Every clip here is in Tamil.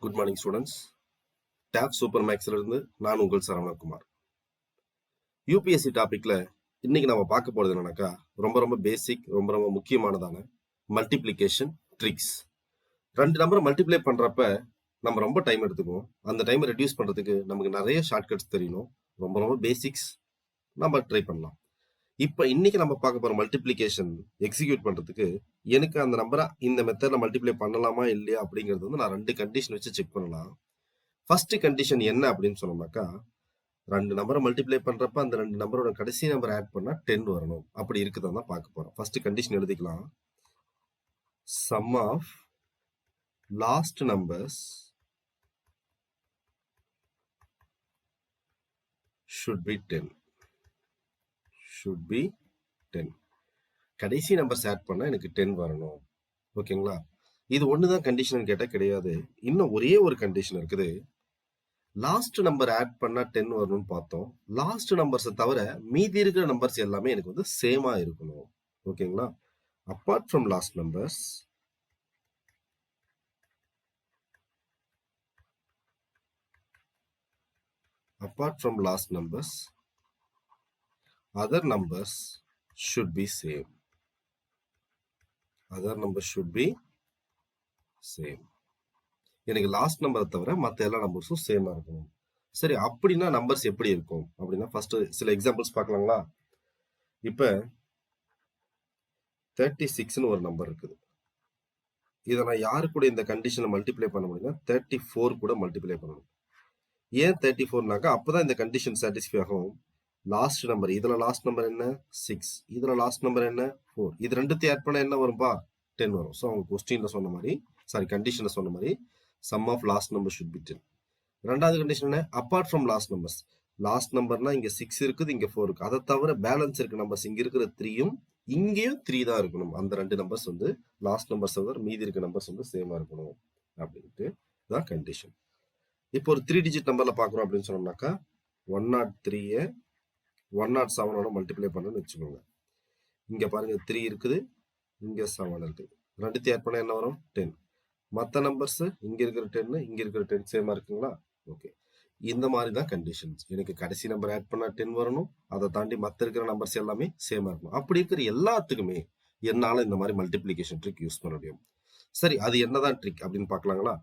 Good morning students. டேப் சூப்பர் மேக்ஸ்ல இருந்து நான் உங்கள் சரவணகுமார். யூபிஎஸ்சி டாபிக்ல இன்னைக்கு நம்ம பார்க்க போறது என்னன்னாக்கா ரொம்ப பேசிக், ரொம்ப முக்கியமானதான மல்டிப்ளிகேஷன் ட்ரிக்ஸ். ரெண்டு நம்பரை மல்டிப்ளை பண்றப்ப நம்ம ரொம்ப டைம் எடுத்துக்குவோம். அந்த டைமை ரெடியூஸ் பண்றதுக்கு நமக்கு நிறைய ஷார்ட்கட்ஸ் தெரியணும். ரொம்ப பேசிக்ஸ் நம்ம ட்ரை பண்ணலாம். இப்ப இன்னைக்கு நம்ம பார்க்க போற மல்டிப்ளிகேஷன் எக்ஸிக்யூட் பண்றதுக்கு எனக்கு அந்த நம்பரை இந்த மெத்தட்ல மல்டிப்ளை பண்ணலாமா இல்லையா அப்படிங்கிறது வந்து நான் ரெண்டு கண்டிஷன் வச்சு செக் பண்ணலாம். ஃபர்ஸ்ட் கண்டிஷன் என்ன அப்படின்னு சொன்னோம்னாக்கா, ரெண்டு நம்பரை மல்டிப்ளை பண்றப்ப அந்த ரெண்டு நம்பரோட கடைசி நம்பர் ஆட் பண்ணா 10 வரணும். அப்படி இருக்குதான் தான் பார்க்க போறோம். ஃபர்ஸ்ட் கண்டிஷன் எழுதிக்கலாம். Sum of last numbers should be 10. should be 10. கடைசி நம்பர்ஸ் ஆட் பண்ணா எனக்கு 10 வரணும். ஓகேங்களா? இது ஒண்ணுதான் கண்டிஷன் கேட்டா கிடையாது. இன்னும் ஒரே ஒரு கண்டிஷன் இருக்குது. லாஸ்ட் நம்பர் ஆட் பண்ணா 10 வரணும்னு பார்த்தோம். லாஸ்ட் நம்பர்ஸ் தவிர மீதி இருக்கிற நம்பர்ஸ் எல்லாமே எனக்கு வந்து சேமா இருக்கணும். ஓகேங்களா? Apart from last numbers, other numbers should be same. எனக்கு லாஸ்ட் நம்பரை தவிர மற்ற எல்லா நம்பர்ஸும் சேமா இருக்கணும். சரி, அப்படின்னா நம்பர்ஸ் எப்படி இருக்கும் அப்படின்னா ஃபர்ஸ்ட் சில எக்ஸாம்பிள்ஸ் பார்க்கலாங்களா? இப்ப 36ன்னு ஒரு நம்பர் இருக்குது. இதை நான் யாரு கூட இந்த கண்டிஷனை மல்டிப்ளை பண்ண முடியும்னா 34 கூட மல்டிப்ளை பண்ணணும். ஏன் 34னாக்கா அப்பதான் இந்த கண்டிஷன் சாட்டிஸ்ஃபை ஆகும். லாஸ்ட் நம்பர், இதுல லாஸ்ட் நம்பர் என்ன 6, இதுல லாஸ்ட் நம்பர் என்ன 4, இது ரெண்டுத்தையும் ஆட் பண்ண என்ன வரும்பா 10 வரும். ஸோ அவங்க கொஸ்டின்ல சொன்ன மாதிரி, கண்டிஷன்ல சொன்ன மாதிரி sum of last number should be 10. ரெண்டாவது கண்டிஷன் என்ன? Apart from last numbers. Last நம்பர்னா இங்க 6 இருக்குது, இங்க 4 இருக்கு. அதை தவிர பேலன்ஸ் இருக்க நம்பர்ஸ் இங்க இருக்கிற 3யும் இங்கேயும் 3 தான் இருக்கணும். அந்த ரெண்டு நம்பர்ஸ் வந்து லாஸ்ட் நம்பர்ஸ் தவிர மீதி இருக்க நம்பர்ஸ் வந்து சேமா இருக்கணும் அப்படின்ட்டு தான் கண்டிஷன். இப்போ ஒரு 3 டிஜிட் நம்பர்ல பாக்குறோம் அப்படின்னு சொன்னோம்னாக்கா 103 107 மல்டிப்ளை பண்ணணும்னு வச்சுக்கோங்க. இங்க பாருங்க 3 இருக்குது, இங்க 7 இருக்குது. ரெண்டுத்தையும் ஆட் பண்ணா என்ன வரும் 10. மற்ற நம்பர்ஸ் இங்க இருக்கிற 10 இங்க இருக்கிற 10 சேமா இருக்குங்களா? ஓகே, இந்த மாதிரி தான் கண்டிஷன்ஸ். எனக்கு கடைசி நம்பர் ஆட் பண்ணா 10 வரணும். அதை தாண்டி மற்ற இருக்கிற நம்பர்ஸ் எல்லாமே சேமா இருக்கணும். அப்படி இருக்கிற எல்லாத்துக்குமே என்னால இந்த மாதிரி மல்டிப்ளிகேஷன் ட்ரிக் யூஸ் பண்ண முடியும். சரி, அது என்னதான் ட்ரிக் அப்படின்னு பார்க்கலாங்களா?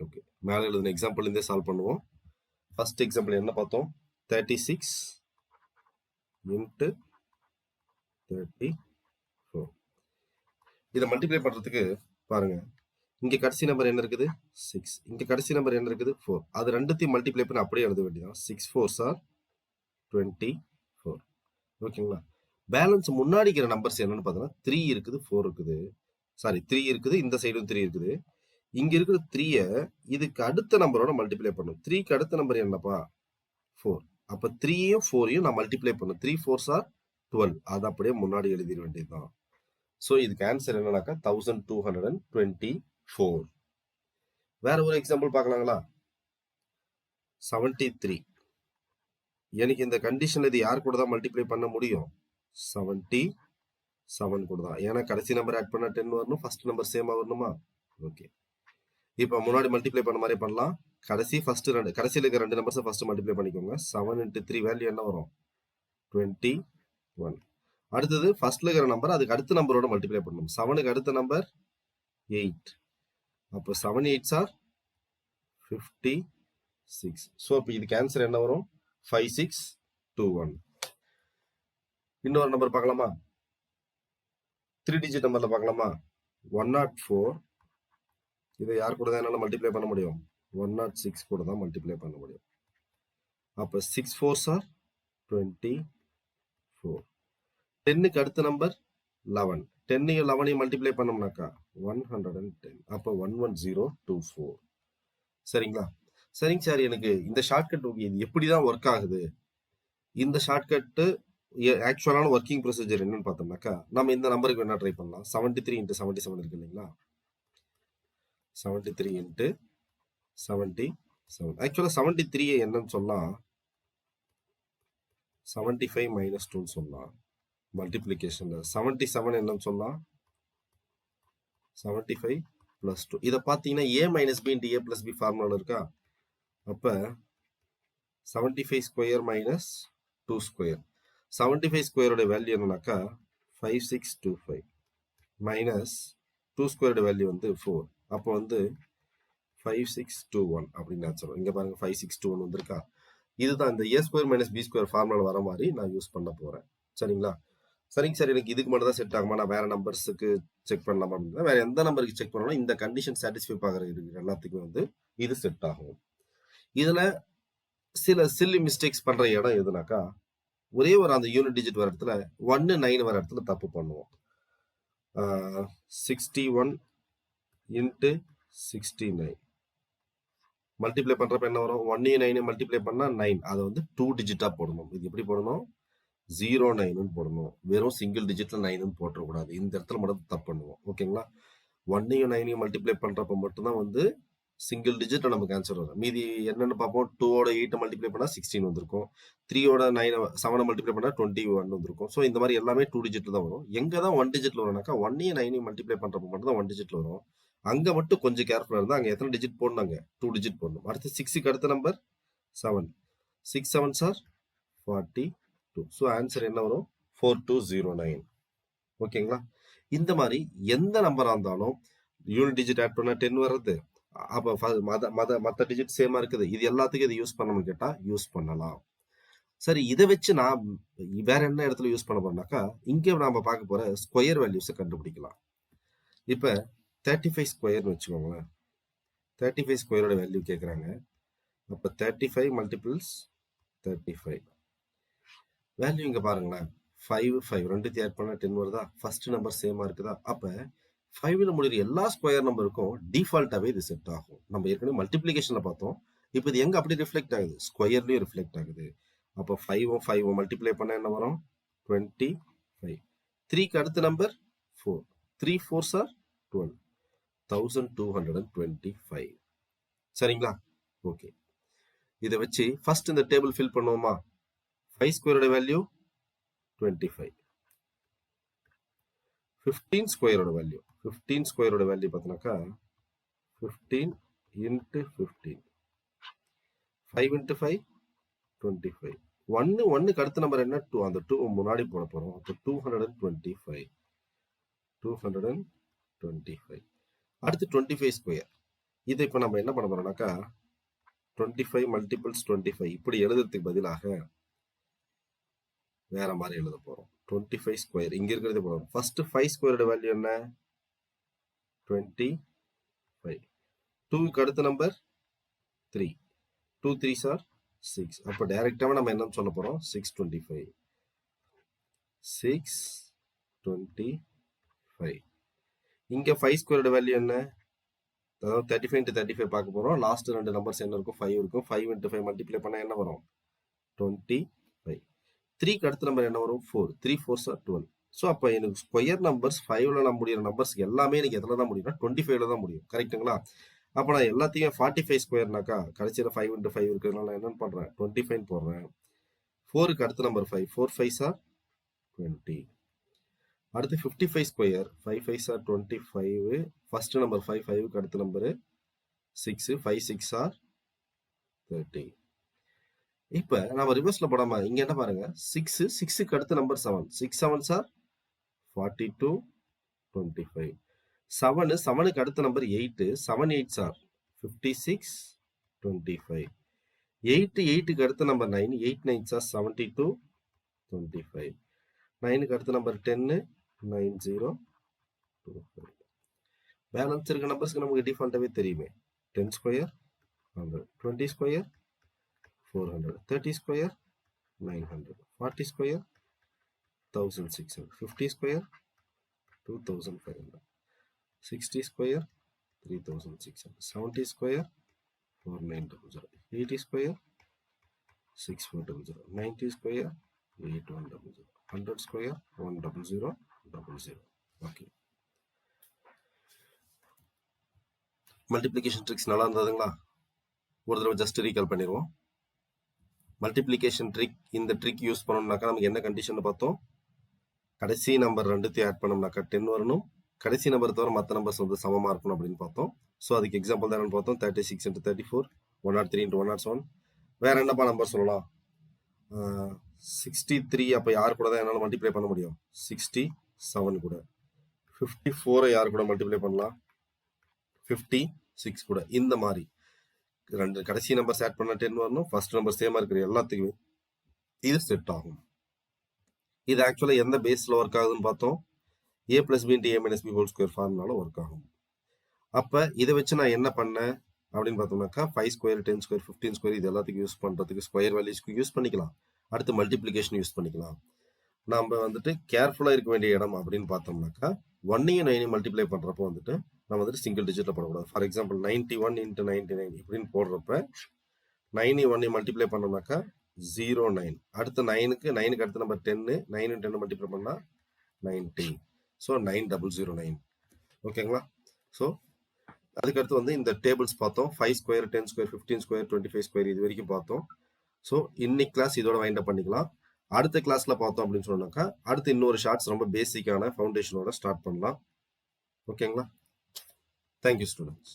ஓகே, மேலே எழுதின எக்ஸாம்பிள் இருந்தே சால்வ் பண்ணுவோம். ஃபர்ஸ்ட் எக்ஸாம்பிள் என்ன பார்த்தோம்? 36 into 34. இதை மல்டிப்ளை பண்றதுக்கு பாருங்க, இங்க கடைசி நம்பர் என்ன இருக்குது 6, இங்க கடைசி நம்பர் என்ன இருக்குது 4. அது ரெண்டுத்தையும் மல்டிப்ளை பண்ணி அப்படியே எழுத வேண்டியதான். 6 4s are 24. ஓகேங்களா? பேலன்ஸ் முன்னாடி இருக்கிற நம்பர்ஸ் என்னன்னு பார்த்தோம்னா 3 இருக்குது, 4 இருக்குது. 3 இருக்குது, இந்த சைடும் 3 இருக்குது. இங்க இருக்கிற 3ய இதுக்கு அடுத்த நம்பரோட மல்டிப்ளை பண்ணும். 3க்கு அடுத்த நம்பர் என்னப்பா 4. அப்ப 3யும் 4யும் நான் மல்டிப்ளை பண்ணும். 3 4s are 12. அது அப்படியே முன்னாடி எழுதிட வேண்டியதுதான். சோ இதுக்கு ஆன்சர் என்னன்னாக்கா 1224. வேற ஒரு எக்ஸாம்பிள் பார்க்கலாங்களா? 73. எனக்கு இந்த கண்டிஷன்ல இது யார் கூட தான் மல்டிப்ளை பண்ண முடியும்? 77 கூட தான். ஏன்னா கடைசி நம்பர் ஆட் பண்ணா 10 வரணும், ஃபர்ஸ்ட் நம்பர் சேமா வரணுமா? ஓகே, இப்ப முன்னாடி மல்டிப்ளை பண்ண மாதிரி பண்ணலாம். கடைசியில் இருக்க ரெண்டு நம்பர்ஸ் ஃபர்ஸ்ட் மல்டிப்ளை பண்ணிக்கோங்க. 7 into 3 வேல்யூ என்ன வரும்? 21. அடுத்தது ஃபர்ஸ்ட்ல இருக்கிற நம்பர் அதுக்கு அடுத்த நம்பரோட மல்டிப்ளை பண்ணணும். 7க்கு அடுத்த நம்பர் 8. அப்போ 7 8s are 56. ஸோ இப்போ இதுக்கு ஆன்சர் என்ன வரும்? 5621. இன்னொரு நம்பர் பார்க்கலாமா? 3 டிஜிட் நம்பர்ல பார்க்கலாமா? 104. இதை யார் கூட தான் என்னால மல்டிப்ளை பண்ண முடியும்? 106 கூட தான் மல்டிப்ளை பண்ண முடியும். அப்ப 6 4s are 24. 10க்கு அடுத்த நம்பர் 11. 10யும் 11யும் மல்டிப்ளை பண்ணோம்னாக்கா 110. அப்ப 11024. சரிங்களா? சரிங்க சார், எனக்கு இந்த ஷார்ட்கட் இது எப்படிதான் ஒர்க் ஆகுது? இந்த ஷார்ட்கட் ஆக்சுவலான ஒர்க்கிங் ப்ரொசீஜர் என்னன்னு பார்த்தோம்னாக்கா, நம்ம இந்த நம்பருக்கு என்ன ட்ரை பண்ணலாம்? 73 into 77 இருக்கு இல்லைங்களா? 73 into 77. ஆக்சுவலா 73 என்னன்னு சொல்லலாம், 75 minus 2 சொல்லலாம். மல்டிப்ளிகேஷன்ல 77 என்னன்னு சொல்லலாம், 75 பிளஸ் 2. இதை பார்த்தீங்கன்னா a minus B into a plus B ஃபார்முலாவில் இருக்கா? அப்போ 75 ஸ்கொயர் மைனஸ் 2 ஸ்கொயர். 75 ஸ்கொயரோட வேல்யூ என்னன்னாக்கா 5625 மைனஸ் 2 ஸ்கொயரோட வேல்யூ வந்து 4. அப்போ வந்து 5621 அப்படின்னு ஆன்சர். இங்கே பாருங்க 5621 வந்திருக்கா? இதுதான் இந்த a square minus B square formula வர மாதிரி நான் யூஸ் பண்ண போகிறேன். சரிங்களா? சரிங்க சார், எனக்கு இதுக்கு மட்டும் தான் செட் ஆகுமா, நான் வேற நம்பர்ஸுக்கு செக் பண்ணலாமா அப்படின்னா வேற எந்த நம்பருக்கு செக் பண்ணணும், இந்த கண்டிஷன் சாட்டிஸ்ஃபை ஆகிற இருக்கிற எல்லாத்துக்கும் வந்து இது செட் ஆகும். இதில் சில சில்லி மிஸ்டேக்ஸ் பண்ணுற இடம் எதுனாக்கா, ஒரே ஒரு அந்த யூனிட் டிஜிட் வர இடத்துல 1 9 வர இடத்துல தப்பு பண்ணுவோம். 61 இன்ட்டு 69 மல்டிப்ளை பண்ணுறப்ப என்ன வரும்? 1 9 மல்டிப்ளை பண்ணால் 9. அதை வந்து 2 டிஜிட்டாக போடணும். இது எப்படி போடணும்? 09 போடணும். வெறும் சிங்கிள் டிஜிட்ல 9 போட்டக்கூடாது. இந்த இடத்துல மட்டும் தப்பு பண்ணுவோம். ஓகேங்களா? 1 9 மல்டிப்ளை பண்றப்ப மட்டும்தான் வந்து சிங்கிள் டிஜிட்ல நமக்கு ஆன்சர் வரும். மீதி என்னன்னு பார்ப்போம். 2ஓட 8 மல்டிப்ளை பண்ணா 16 வந்திருக்கும். 3ஓட 9 7 மல்டிப்ளை பண்ணா 21 வந்திருக்கும். ஸோ இந்த மாதிரி எல்லாமே 2 டிஜிட்ல தான் வரும். எங்க தான் 1 டிஜிட்ல வரும்னாக்கா 1 9 மல்டிப்ளை பண்றப்ப மட்டும் தான் 1 டிஜிட்ல வரும். அங்க மட்டும் கொஞ்சம் கேர்ஃபுல்லா இருந்தா அங்க எத்தனை டிஜிட் போடணுங்க? 2 டிஜிட் போடணும். அடுத்து 6க்கு அடுத்த நம்பர் 7. 6 7 சார் 42. ஸோ ஆன்சர் என்ன வரும்? 4209. ஓகேங்களா? இந்த மாதிரி எந்த நம்பரா இருந்தாலும் யூனிட் டிஜிட் ஆட் பண்ணா 10 வர்றது, அப்ப மற்ற டிஜிட் சேமா இருக்குது, இது எல்லாத்துக்கும் இதை யூஸ் பண்ணணும்னு கேட்டா யூஸ் பண்ணலாம். சரி, இதை வச்சு நான் வேற என்ன இடத்துல யூஸ் பண்ண போறேன்னாக்கா, இங்க நாம பார்க்க போற ஸ்கொயர் வேல்யூஸை கண்டுபிடிக்கலாம். இப்ப 35 ஸ்கொயர்னு வச்சுக்கோங்களேன். 35 ஸ்கொயரோட வேல்யூ கேட்குறாங்க. அப்போ 35 மல்டிபிள்ஸ் 35 வேல்யூ இங்கே பாருங்களேன். 5 5 ரெண்டுத்தையும் ஆட் பண்ணால் 10 வருதா? ஃபர்ஸ்ட் நம்பர் சேமாக இருக்குதா? அப்போ 5ல் முடிகிற எல்லா ஸ்கொயர் நம்பருக்கும் டிஃபால்ட்டாகவே இது செட் ஆகும். நம்ம ஏற்கனவே மல்டிப்ளிகேஷனில் பார்த்தோம். இப்போ இது எங்கே அப்படி ரிஃப்ளெக்ட் ஆகுது? ஸ்கொயர்லேயும் ரிஃப்ளெக்ட் ஆகுது. அப்போ 5 5 மல்டிப்ளை பண்ணால் என்ன வரும்? 25. 3க்கு அடுத்த நம்பர் 4. 3 4s are 12. 1225. சரிங்களா? ஓகே, இதை வச்சு ஃபர்ஸ்ட் இந்த டேபிள் ஃபில் பண்ணுவோமா? 5 ஸ்கொயரோட வேல்யூ 25. 15 ஸ்கொயரோட வேல்யூ 15 ஸ்கொயரோட வேல்யூ பார்த்தீங்கன்னாக்கா 15 இன்ட்டு 15. 5 இன்ட்டு 5 25. 1 1க்கு அடுத்த நம்பர் என்ன? 2. அந்த 2 முன்னாடி போட போறோம். அப்போ 225. 225. அடுத்து 25 ஸ்கொயர். இதை இப்போ நம்ம என்ன பண்ண போறோம்னாக்கா 25 மல்டிபிள்ஸ் 25 இப்படி எழுதுறதுக்கு பதிலாக வேற மாதிரி எழுத போறோம். 25 ஸ்கொயர் இங்க இருக்கிறது போறோம். ஃபர்ஸ்ட் 5 ஸ்கொயரோட வேல்யூ என்ன? 25. 2க்கு அடுத்த நம்பர் 3. 2 3s are 6. அப்போ டைரக்டாவே நம்ம என்ன சொல்ல போறோம்? 625. 625. இங்க 5 ஸ்கொயரோட வேல்யூ என்ன? அதாவது 35 into 35 பார்க்க போறோம். லாஸ்ட் ரெண்டு நம்பர்ஸ் என்ன இருக்கும்? 5 இருக்கும். 5 into 5 மல்டிப்ளை பண்ணா என்ன வரும்? 25. 3க்கு அடுத்த நம்பர் என்ன வரும்? 4. 3 4s are 12. ஸோ அப்போ எனக்கு ஸ்கொயர் நம்பர்ஸ் 5ல நான் முடிகிற நம்பர்ஸ் எல்லாமே எனக்கு எதில் தான் முடியும்னா 25ல தான் முடியும். கரெக்டுங்களா? அப்போ நான் எல்லாத்தையும் 45 ஸ்கொயர்னாக்கா கடைசியில் 5 into 5 இருக்கிறதுனால நான் என்ன பண்ணுறேன்? 25 போடுறேன். 4க்கு அடுத்த நம்பர் 5. 4 5s are 20. அடுத்து 55 square. 5 5s are 25. First number 5 5க்கு அடுத்த நம்பர் 6. 5 6 are 30. இப்போ நம்ம ரிவர்ஸ்ல போடாம இங்க என்ன பாருங்க? 6 6க்கு அடுத்த நம்பர் 7. 6 7s are 42. 25. 7 7க்கு அடுத்த நம்பர் 8. 7 8s are 56. 25. 8 8க்கு அடுத்த நம்பர் 9. 8 9s are 72. 25. 9க்கு அடுத்த நம்பர் 10. 90. 25. பேலன்ஸ் இருக்க நம்பர்ஸ்க்கு நமக்கு டிஃபால்ட்டாவே தெரியுமே. 10 square 100. 20 square 400. 30 square 900. 40 square 1600. 50 square 2500. 60 square 3600. 70 square 4900. 80 square 6400. 90 square 8100. 100 square 10000. Okay, multiplication tricks நல்லா இருந்ததுங்களா? ஒரு தடவை ஜஸ்ட் ரீகால் பண்ணிடுவோம். மல்டிப்ளிகேஷன் ட்ரிக், இந்த ட்ரிக் யூஸ் பண்ணோம்னாக்கா நமக்கு என்ன கண்டிஷன் பார்த்தோம்? கடைசி நம்பர் ரெண்டுத்தையும் ஆட் பண்ணோம்னாக்கா 10 வரணும். கடைசி நம்பர் தவிர மற்ற நம்பர்ஸ் வந்து சமமாக இருக்கணும் அப்படின்னு பார்த்தோம். ஸோ அதுக்கு எக்ஸாம்பிள் தான் என்னன்னு பார்த்தோம். 36 into 34, 103 into 107. வேற என்னப்பா நம்பர் சொல்லலாம்? 63 அப்போ யார் கூட தான் என்னால் மல்டிப்ளை பண்ண முடியும்? 67 கூட. 54 யார் கூட மல்டிப்ளை பண்ணலாம்? 56 கூட. இந்த மாதிரி ரெண்டு கடைசி நம்பர் ஆட் பண்ண 10 வரணும், ஃபர்ஸ்ட் நம்பர் சேமா இருக்கிற எல்லாத்துக்குமே இது செட் ஆகும். இது ஆக்சுவலா எந்த பேஸ்ல ஒர்க் ஆகுதுன்னு பார்த்தோம். a plus b into a minus b whole square ஃபார்முலால ஒர்க் ஆகும். அப்ப இதை வச்சு நான் என்ன பண்ணேன் அப்படின்னு பார்த்தோம்னாக்கா 5 ஸ்கொயர் 10 ஸ்கொயர் 15 ஸ்கொயர் இது எல்லாத்துக்கும் யூஸ் பண்றதுக்கு ஸ்கொயர் வேல்யூஸ்க்கு யூஸ் பண்ணிக்கலாம். அடுத்து மல்டிப்ளிகேஷன் யூஸ் பண்ணிக்கலாம். நம்ம வந்துட்டு கேர்ஃபுல்லா இருக்க வேண்டிய இடம் அப்படின்னு பார்த்தோம்னாக்கா 1ஐயும் 9ஐயும் மல்டிப்ளை பண்றப்போ வந்துட்டு நம்ம வந்துட்டு சிங்கிள் டிஜிட்ல போடக்கூடாது. ஃபார் எக்ஸாம்பிள் 91 into 99 இப்படின்னு போடுறப்ப 9ஐயும் 1ஐயும் மல்டிப்ளை பண்ணோம்னாக்கா 09. அடுத்து 9க்கு அடுத்த நம்பர் 10, 9 10 மல்டிப்ளை பண்ணா 90. ஸோ 9009. ஓகேங்களா? ஸோ அதுக்கடுத்து வந்து இந்த டேபிள்ஸ் பார்த்தோம். 5 ஸ்கொயர் 10 ஸ்கொயர் 15 ஸ்கொயர் 25 ஸ்கொயர் இது வரைக்கும் பார்த்தோம். ஸோ இன்னைக்கு கிளாஸ் இதோட வைண்ட் அப் பண்ணிக்கலாம். அடுத்த கிளாஸ்ல பார்த்தோம் அப்படின்னு சொன்னாக்கா அடுத்து இன்னொரு ஷார்ட்ஸ் ரொம்ப பேசிக்கான ஃபவுண்டேஷனோட ஸ்டார்ட் பண்ணலாம். ஓகேங்களா? Thank you students.